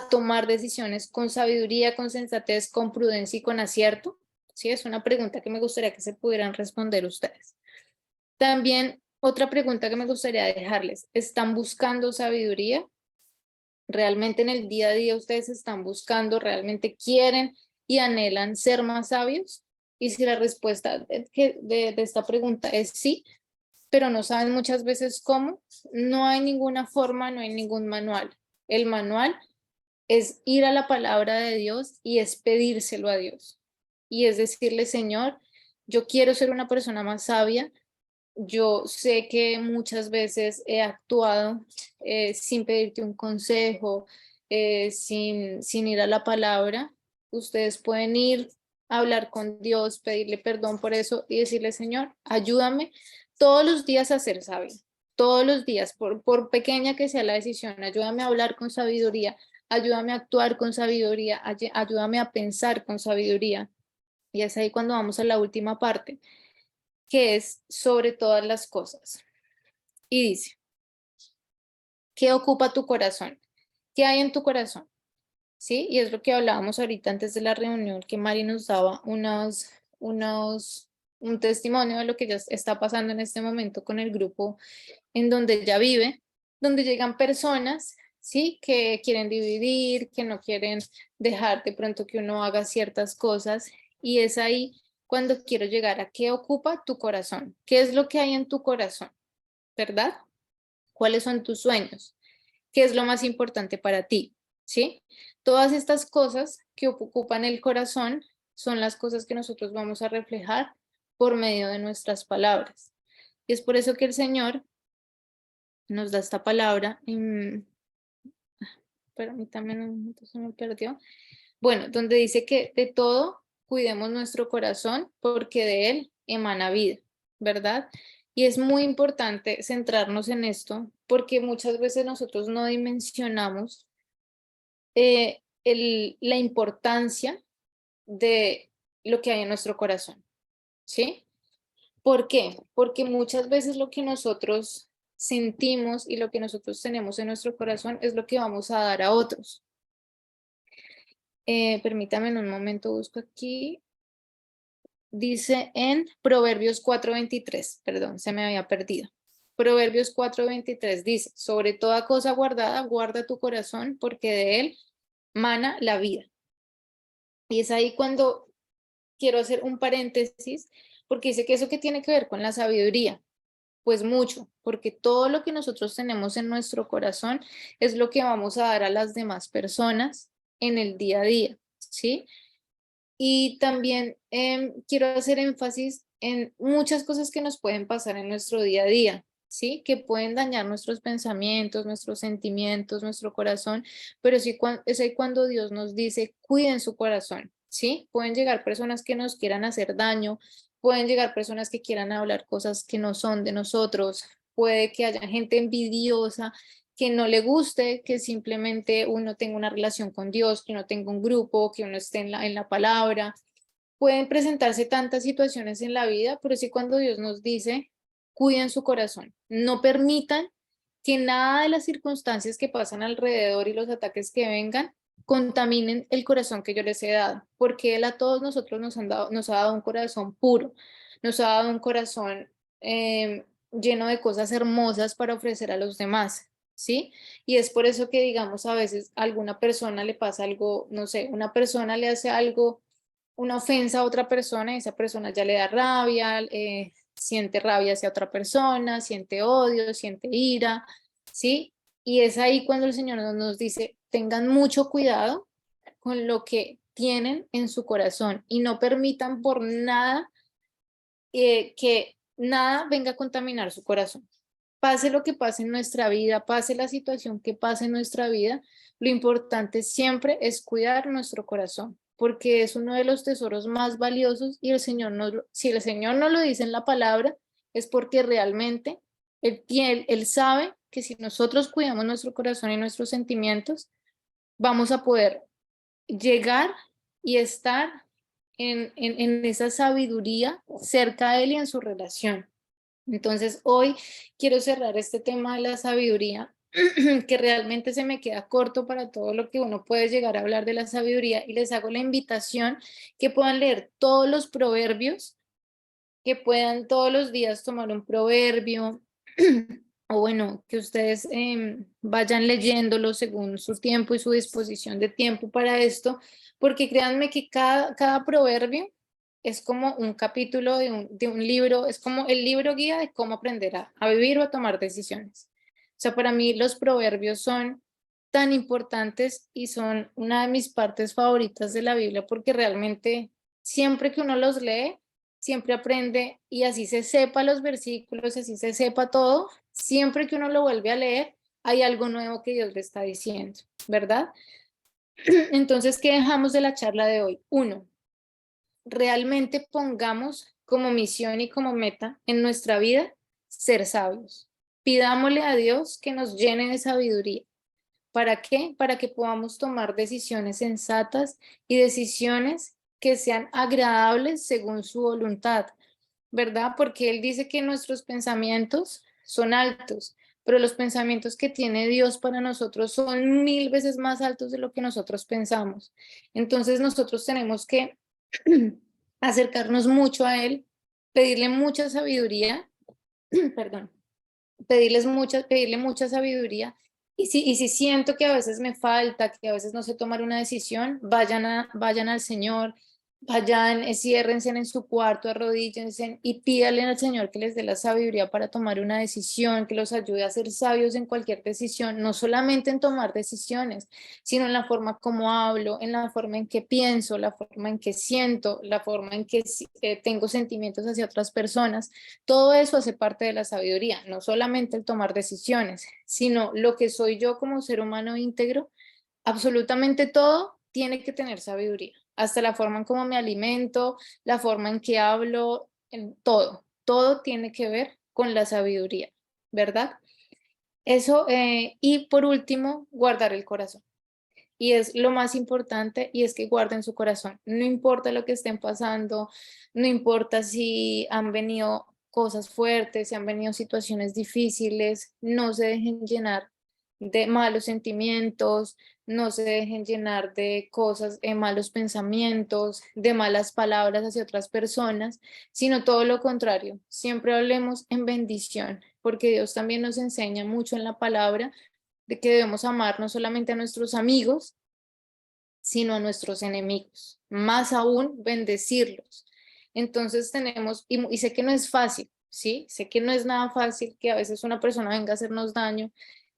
tomar decisiones con sabiduría, con sensatez, con prudencia y con acierto? Sí, es una pregunta que me gustaría que se pudieran responder ustedes. También otra pregunta que me gustaría dejarles, ¿están buscando sabiduría? ¿Realmente en el día a día ustedes están buscando, realmente quieren y anhelan ser más sabios? Y si la respuesta de esta pregunta es sí, pero no saben muchas veces cómo, no hay ninguna forma, no hay ningún manual. El manual es ir a la palabra de Dios y es pedírselo a Dios. Y es decirle, Señor, yo quiero ser una persona más sabia. Yo sé que muchas veces he actuado sin pedirte un consejo, sin ir a la palabra. Ustedes pueden ir a hablar con Dios, pedirle perdón por eso y decirle, Señor, ayúdame todos los días a ser sabio. Todos los días, por pequeña que sea la decisión, ayúdame a hablar con sabiduría, ayúdame a actuar con sabiduría, ayúdame a pensar con sabiduría. Y es ahí cuando vamos a la última parte, que es sobre todas las cosas. Y dice, ¿qué ocupa tu corazón? ¿Qué hay en tu corazón? ¿Sí? Y es lo que hablábamos ahorita antes de la reunión, que Mari nos daba un testimonio de lo que ya está pasando en este momento con el grupo en donde ella vive, donde llegan personas, ¿sí? Que quieren dividir, que no quieren dejar de pronto que uno haga ciertas cosas. Y es ahí cuando quiero llegar a qué ocupa tu corazón, qué es lo que hay en tu corazón, ¿verdad? ¿Cuáles son tus sueños? ¿Qué es lo más importante para ti? ¿Sí? Todas estas cosas que ocupan el corazón son las cosas que nosotros vamos a reflejar por medio de nuestras palabras. Y es por eso que el Señor nos da esta palabra pero a mí también un momento se me perdió. Bueno, donde dice que de todo cuidemos nuestro corazón porque de él emana vida, ¿verdad? Y es muy importante centrarnos en esto porque muchas veces nosotros no dimensionamos la importancia de lo que hay en nuestro corazón, ¿sí? ¿Por qué? Porque muchas veces lo que nosotros sentimos y lo que nosotros tenemos en nuestro corazón es lo que vamos a dar a otros. Permítame en un momento, busco aquí. Dice en Proverbios 4:23, perdón, se me había perdido. Proverbios 4:23 dice, sobre toda cosa guardada, guarda tu corazón porque de él mana la vida. Y es ahí cuando quiero hacer un paréntesis, porque dice que eso que tiene que ver con la sabiduría, pues mucho, porque todo lo que nosotros tenemos en nuestro corazón es lo que vamos a dar a las demás personas en el día a día, ¿sí? Y también quiero hacer énfasis en muchas cosas que nos pueden pasar en nuestro día a día, ¿sí? Que pueden dañar nuestros pensamientos, nuestros sentimientos, nuestro corazón, pero sí es ahí cuando Dios nos dice, cuiden su corazón, ¿sí? Pueden llegar personas que nos quieran hacer daño, pueden llegar personas que quieran hablar cosas que no son de nosotros, puede que haya gente envidiosa, que no le guste, que simplemente uno tenga una relación con Dios, que uno tenga un grupo, que uno esté en la palabra. Pueden presentarse tantas situaciones en la vida, pero sí cuando Dios nos dice, cuiden su corazón, no permitan que nada de las circunstancias que pasan alrededor y los ataques que vengan contaminen el corazón que yo les he dado, porque Él a todos nosotros nos ha dado un corazón puro, nos ha dado un corazón lleno de cosas hermosas para ofrecer a los demás. ¿Sí? Y es por eso que, digamos, a veces a alguna persona le pasa algo, no sé, una persona le hace algo, una ofensa a otra persona y esa persona ya le da rabia, siente rabia hacia otra persona, siente odio, siente ira, ¿sí? Y es ahí cuando el Señor nos dice, tengan mucho cuidado con lo que tienen en su corazón y no permitan por nada que nada venga a contaminar su corazón. Pase lo que pase en nuestra vida, pase la situación que pase en nuestra vida, lo importante siempre es cuidar nuestro corazón, porque es uno de los tesoros más valiosos y si el Señor no lo dice en la palabra, es porque realmente él sabe que si nosotros cuidamos nuestro corazón y nuestros sentimientos, vamos a poder llegar y estar en esa sabiduría cerca de Él y en su relación. Entonces, hoy quiero cerrar este tema de la sabiduría, que realmente se me queda corto para todo lo que uno puede llegar a hablar de la sabiduría, y les hago la invitación que puedan leer todos los proverbios, que puedan todos los días tomar un proverbio, o bueno, que ustedes vayan leyéndolo según su tiempo y su disposición de tiempo para esto, porque créanme que cada proverbio es como un capítulo de un libro, es como el libro guía de cómo aprender a vivir o a tomar decisiones. O sea, para mí los proverbios son tan importantes y son una de mis partes favoritas de la Biblia porque realmente siempre que uno los lee, siempre aprende y así se sepa los versículos, así se sepa todo, siempre que uno lo vuelve a leer, hay algo nuevo que Dios le está diciendo, ¿verdad? Entonces, ¿qué dejamos de la charla de hoy? Uno, realmente pongamos como misión y como meta en nuestra vida ser sabios. Pidámosle a Dios que nos llene de sabiduría. ¿Para qué? Para que podamos tomar decisiones sensatas y decisiones que sean agradables según su voluntad, ¿verdad? Porque Él dice que nuestros pensamientos son altos, pero los pensamientos que tiene Dios para nosotros son 1000 veces más altos de lo que nosotros pensamos. Entonces nosotros tenemos que acercarnos mucho a Él, pedirle mucha sabiduría, perdón, pedirle mucha sabiduría. Y si siento que a veces me falta, que a veces no sé tomar una decisión, vayan al Señor, vayan, ciérrense en su cuarto, arrodíllense y pídanle al Señor que les dé la sabiduría para tomar una decisión, que los ayude a ser sabios en cualquier decisión, no solamente en tomar decisiones, sino en la forma como hablo, en la forma en que pienso, la forma en que siento, la forma en que tengo sentimientos hacia otras personas. Todo eso hace parte de la sabiduría, no solamente el tomar decisiones, sino lo que soy yo como ser humano íntegro Absolutamente todo tiene que tener sabiduría, hasta la forma en cómo me alimento, la forma en que hablo, todo tiene que ver con la sabiduría, ¿verdad? Eso, y por último, guardar el corazón. Y es lo más importante, y es que guarden su corazón. No importa lo que estén pasando, no importa si han venido cosas fuertes, si han venido situaciones difíciles, no se dejen llenar de malos sentimientos, no se dejen llenar de cosas, malos pensamientos, de malas palabras hacia otras personas, sino todo lo contrario. Siempre hablemos en bendición, porque Dios también nos enseña mucho en la palabra de que debemos amar no solamente a nuestros amigos, sino a nuestros enemigos, más aún bendecirlos. Entonces tenemos, y sé que no es fácil, ¿sí? Sé que no es nada fácil que a veces una persona venga a hacernos daño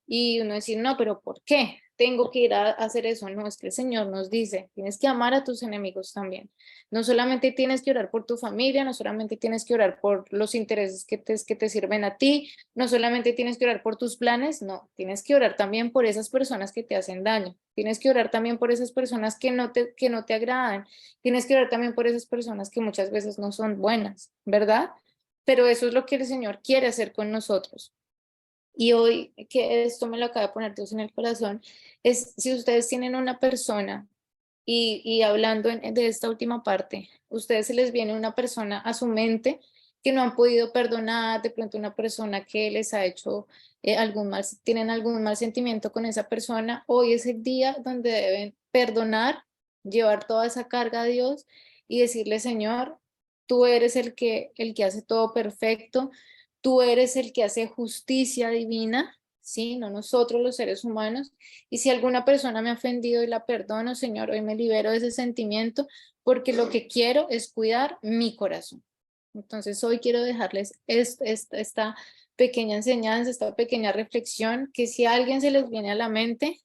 y uno decir, no, pero ¿por qué tengo que ir a hacer eso? No, es que el Señor nos dice, tienes que amar a tus enemigos también. No solamente tienes que orar por tu familia, no solamente tienes que orar por los intereses que te sirven a ti, no solamente tienes que orar por tus planes, no, tienes que orar también por esas personas que te hacen daño, tienes que orar también por esas personas que no te agradan, tienes que orar también por esas personas que muchas veces no son buenas, ¿verdad? Pero eso es lo que el Señor quiere hacer con nosotros. Y hoy que esto me lo acaba de poner Dios en el corazón, es si ustedes tienen una persona y hablando de esta última parte, ustedes se les viene una persona a su mente que no han podido perdonar, de pronto una persona que les ha hecho algún mal, tienen algún mal sentimiento con esa persona, hoy es el día donde deben perdonar, llevar toda esa carga a Dios y decirle, Señor, tú eres el que hace todo perfecto, tú eres el que hace justicia divina, ¿sí? No nosotros los seres humanos. Y si alguna persona me ha ofendido y la perdono, Señor, hoy me libero de ese sentimiento porque lo que quiero es cuidar mi corazón. Entonces hoy quiero dejarles esta pequeña enseñanza, esta pequeña reflexión, que si a alguien se les viene a la mente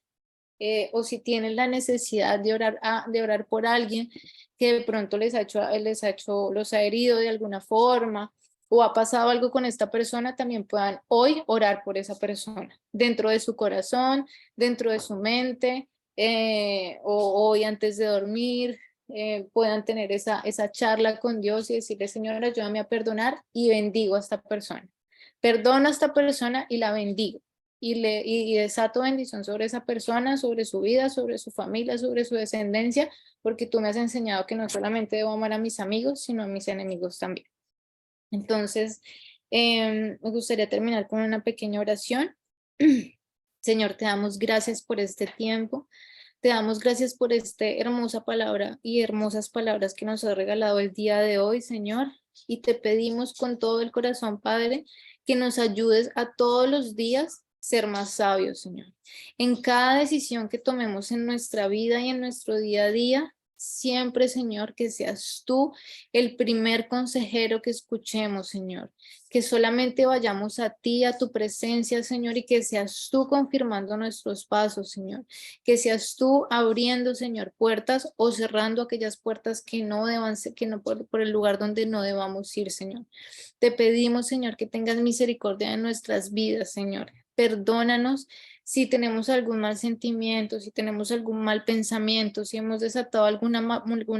o si tienen la necesidad de orar por alguien que de pronto los ha herido de alguna forma o ha pasado algo con esta persona, también puedan hoy orar por esa persona, dentro de su corazón, dentro de su mente, o hoy antes de dormir, puedan tener esa charla con Dios y decirle, Señor, ayúdame a perdonar y bendigo a esta persona. Perdono a esta persona y la bendigo. Y desato bendición sobre esa persona, sobre su vida, sobre su familia, sobre su descendencia, porque tú me has enseñado que no solamente debo amar a mis amigos, sino a mis enemigos también. Entonces, me gustaría terminar con una pequeña oración. Señor, te damos gracias por este tiempo. Te damos gracias por esta hermosa palabra y hermosas palabras que nos has regalado el día de hoy, Señor. Y te pedimos con todo el corazón, Padre, que nos ayudes a todos los días ser más sabios, Señor. En cada decisión que tomemos en nuestra vida y en nuestro día a día, siempre, Señor, que seas tú el primer consejero que escuchemos, Señor. Que solamente vayamos a ti, a tu presencia, Señor, y que seas tú confirmando nuestros pasos, Señor. Que seas tú abriendo, Señor, puertas o cerrando aquellas puertas que no deban ser, que no por el lugar donde no debamos ir, Señor. Te pedimos, Señor, que tengas misericordia de nuestras vidas, Señor. Perdónanos si tenemos algún mal sentimiento, si tenemos algún mal pensamiento, si hemos desatado alguna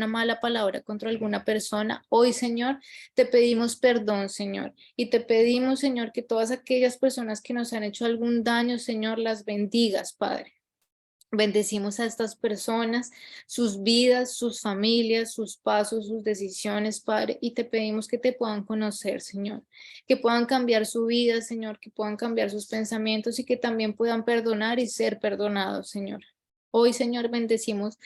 mala palabra contra alguna persona. Hoy, Señor, te pedimos perdón, Señor. Y te pedimos, Señor, que todas aquellas personas que nos han hecho algún daño, Señor, las bendigas, Padre. Bendecimos a estas personas, sus vidas, sus familias, sus pasos, sus decisiones, Padre, y te pedimos que te puedan conocer, Señor, que puedan cambiar su vida, Señor, que puedan cambiar sus pensamientos y que también puedan perdonar y ser perdonados, Señor. Hoy, Señor, bendecimos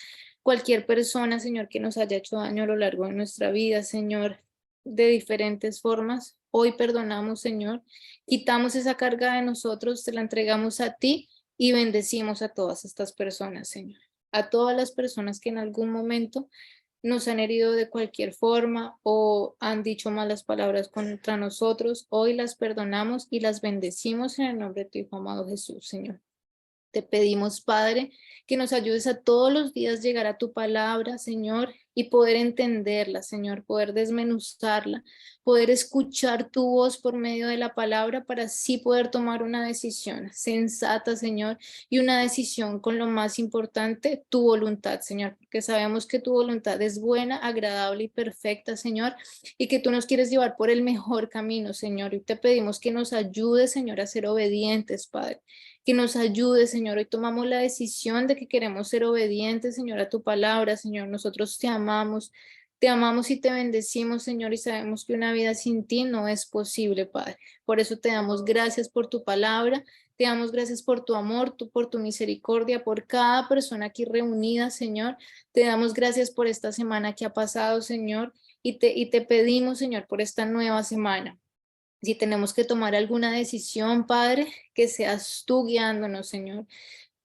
cualquier persona, Señor, que nos haya hecho daño a lo largo de nuestra vida, Señor, de diferentes formas. Hoy perdonamos, Señor, quitamos esa carga de nosotros, te la entregamos a ti y bendecimos a todas estas personas, Señor. A todas las personas que en algún momento nos han herido de cualquier forma o han dicho malas palabras contra nosotros, hoy las perdonamos y las bendecimos en el nombre de tu Hijo amado Jesús, Señor. Te pedimos, Padre, que nos ayudes a todos los días llegar a tu palabra, Señor, y poder entenderla, Señor, poder desmenuzarla, poder escuchar tu voz por medio de la palabra para así poder tomar una decisión sensata, Señor, y una decisión con lo más importante, tu voluntad, Señor, porque sabemos que tu voluntad es buena, agradable y perfecta, Señor, y que tú nos quieres llevar por el mejor camino, Señor, y te pedimos que nos ayudes, Señor, a ser obedientes, Padre, que nos ayudes, Señor. Hoy tomamos la decisión de que queremos ser obedientes, Señor, a tu palabra, Señor. Nosotros te amamos y te bendecimos, Señor, y sabemos que una vida sin ti no es posible, Padre. Por eso te damos gracias por tu palabra, te damos gracias por tu amor, por tu misericordia, por cada persona aquí reunida, Señor. Te damos gracias por esta semana que ha pasado, Señor, y te pedimos, Señor, por esta nueva semana. Si tenemos que tomar alguna decisión, Padre, que seas tú guiándonos, Señor.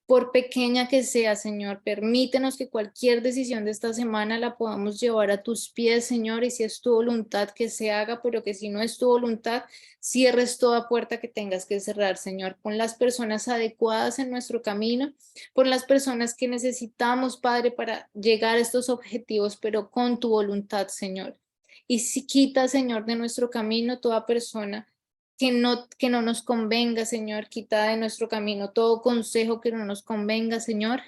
Por pequeña que sea, Señor, permítenos que cualquier decisión de esta semana la podamos llevar a tus pies, Señor, y si es tu voluntad que se haga, pero que si no es tu voluntad, cierres toda puerta que tengas que cerrar, Señor. Pon las personas adecuadas en nuestro camino, pon las personas que necesitamos, Padre, para llegar a estos objetivos, pero con tu voluntad, Señor. Y si quita, Señor, de nuestro camino toda persona que no nos convenga, Señor, quita de nuestro camino todo consejo que no nos convenga, Señor.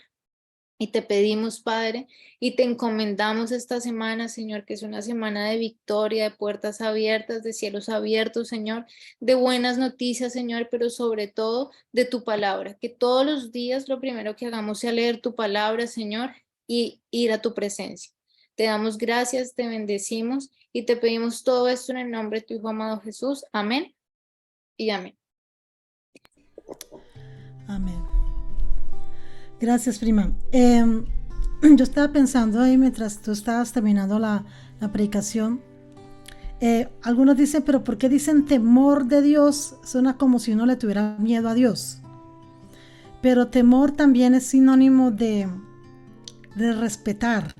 Y te pedimos, Padre, y te encomendamos esta semana, Señor, que es una semana de victoria, de puertas abiertas, de cielos abiertos, Señor, de buenas noticias, Señor, pero sobre todo de tu palabra. Que todos los días lo primero que hagamos sea leer tu palabra, Señor, y ir a tu presencia. Te damos gracias, te bendecimos y te pedimos todo esto en el nombre de tu Hijo amado Jesús. Amén y amén. Amén. Gracias, prima. Yo estaba pensando ahí mientras tú estabas terminando la predicación. Algunos dicen, pero ¿por qué dicen temor de Dios? Suena como si uno le tuviera miedo a Dios. Pero temor también es sinónimo de respetar,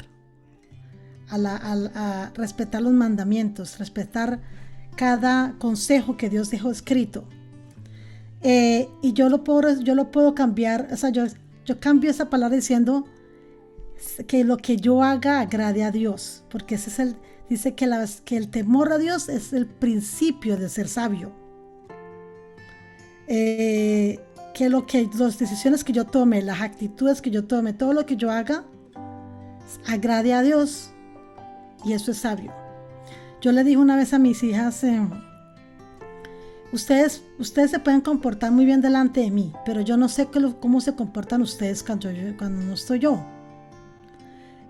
a respetar los mandamientos, respetar cada consejo que Dios dejó escrito. Y yo lo puedo cambiar, o sea, yo cambio esa palabra diciendo que lo que yo haga agrade a Dios, porque dice que el temor a Dios es el principio de ser sabio. Que las decisiones que yo tome, las actitudes que yo tome, todo lo que yo haga, agrade a Dios, y eso es sabio. Yo le dije una vez a mis hijas, ustedes se pueden comportar muy bien delante de mí, pero yo no sé cómo se comportan ustedes cuando no estoy yo.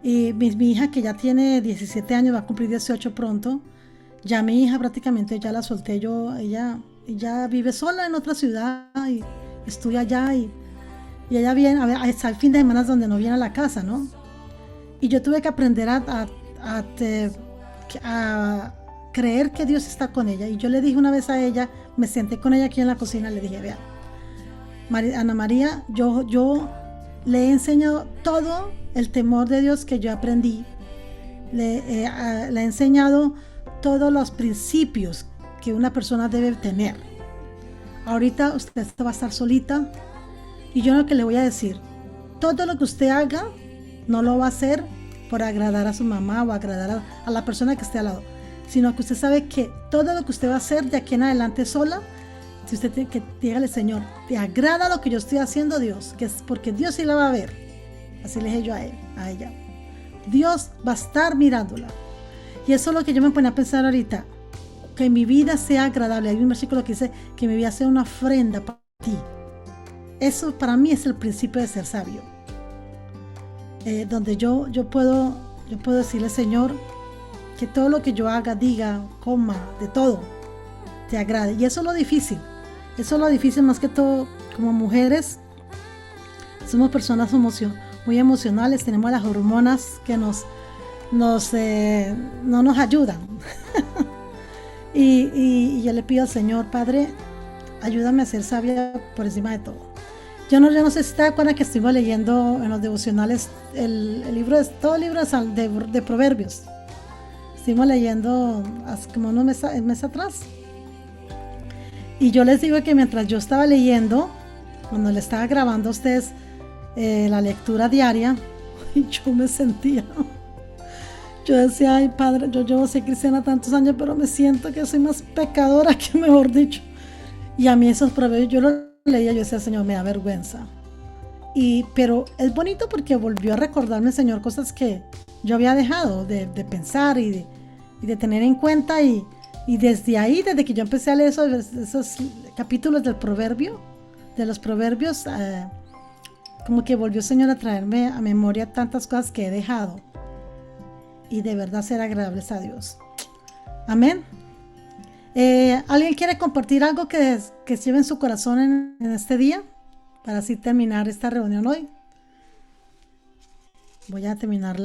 Y mi hija, que ya tiene 17 años, va a cumplir 18 pronto, ya mi hija prácticamente ya la solté yo. Ella vive sola en otra ciudad y estudia allá, y ella viene, hasta el fin de semana donde no viene a la casa, ¿no? Y yo tuve que aprender a creer que Dios está con ella. Y yo le dije una vez a ella, me senté con ella aquí en la cocina, le dije, vea, Ana María, yo le he enseñado todo el temor de Dios que yo aprendí. Le he enseñado todos los principios que una persona debe tener. Ahorita usted va a estar solita, y yo lo que le voy a decir, todo lo que usted haga no lo va a hacer por agradar a su mamá o agradar a la persona que esté al lado, sino que usted sabe que todo lo que usted va a hacer de aquí en adelante sola, si usted tiene que dígale, Señor, ¿te agrada lo que yo estoy haciendo, Dios? Que es porque Dios sí la va a ver. Así le dije yo a ella. Dios va a estar mirándola. Y eso es lo que yo me ponía a pensar ahorita, que mi vida sea agradable. Hay un versículo que dice que mi vida sea una ofrenda para ti. Eso para mí es el principio de ser sabio. Donde yo puedo decirle, Señor, que todo lo que yo haga, diga, coma, de todo, te agrade. Y eso es lo difícil. Eso es lo difícil, más que todo, como mujeres, somos personas muy emocionales, tenemos las hormonas que no nos ayudan. y yo le pido al Señor, Padre, ayúdame a ser sabia por encima de todo. Yo no sé si te acuerdas que estuvimos leyendo en los devocionales todo el libro de Proverbios. Estuvimos leyendo hace como un mes atrás. Y yo les digo que mientras yo estaba leyendo, cuando le estaba grabando a ustedes la lectura diaria, yo me sentía Yo decía, ay Padre, yo llevo ser cristiana tantos años, pero me siento que soy más pecadora que mejor dicho. Y a mí esos proverbios yo los leía, yo decía, Señor, me da vergüenza. Pero es bonito porque volvió a recordarme, Señor, cosas que yo había dejado de pensar y de tener en cuenta. Y desde ahí, desde que yo empecé a leer esos capítulos del proverbio, de los proverbios, como que volvió, Señor, a traerme a memoria tantas cosas que he dejado. Y de verdad ser agradables a Dios. Amén. ¿Alguien quiere compartir algo que lleve en su corazón en este día? Para así terminar esta reunión hoy. Voy a terminar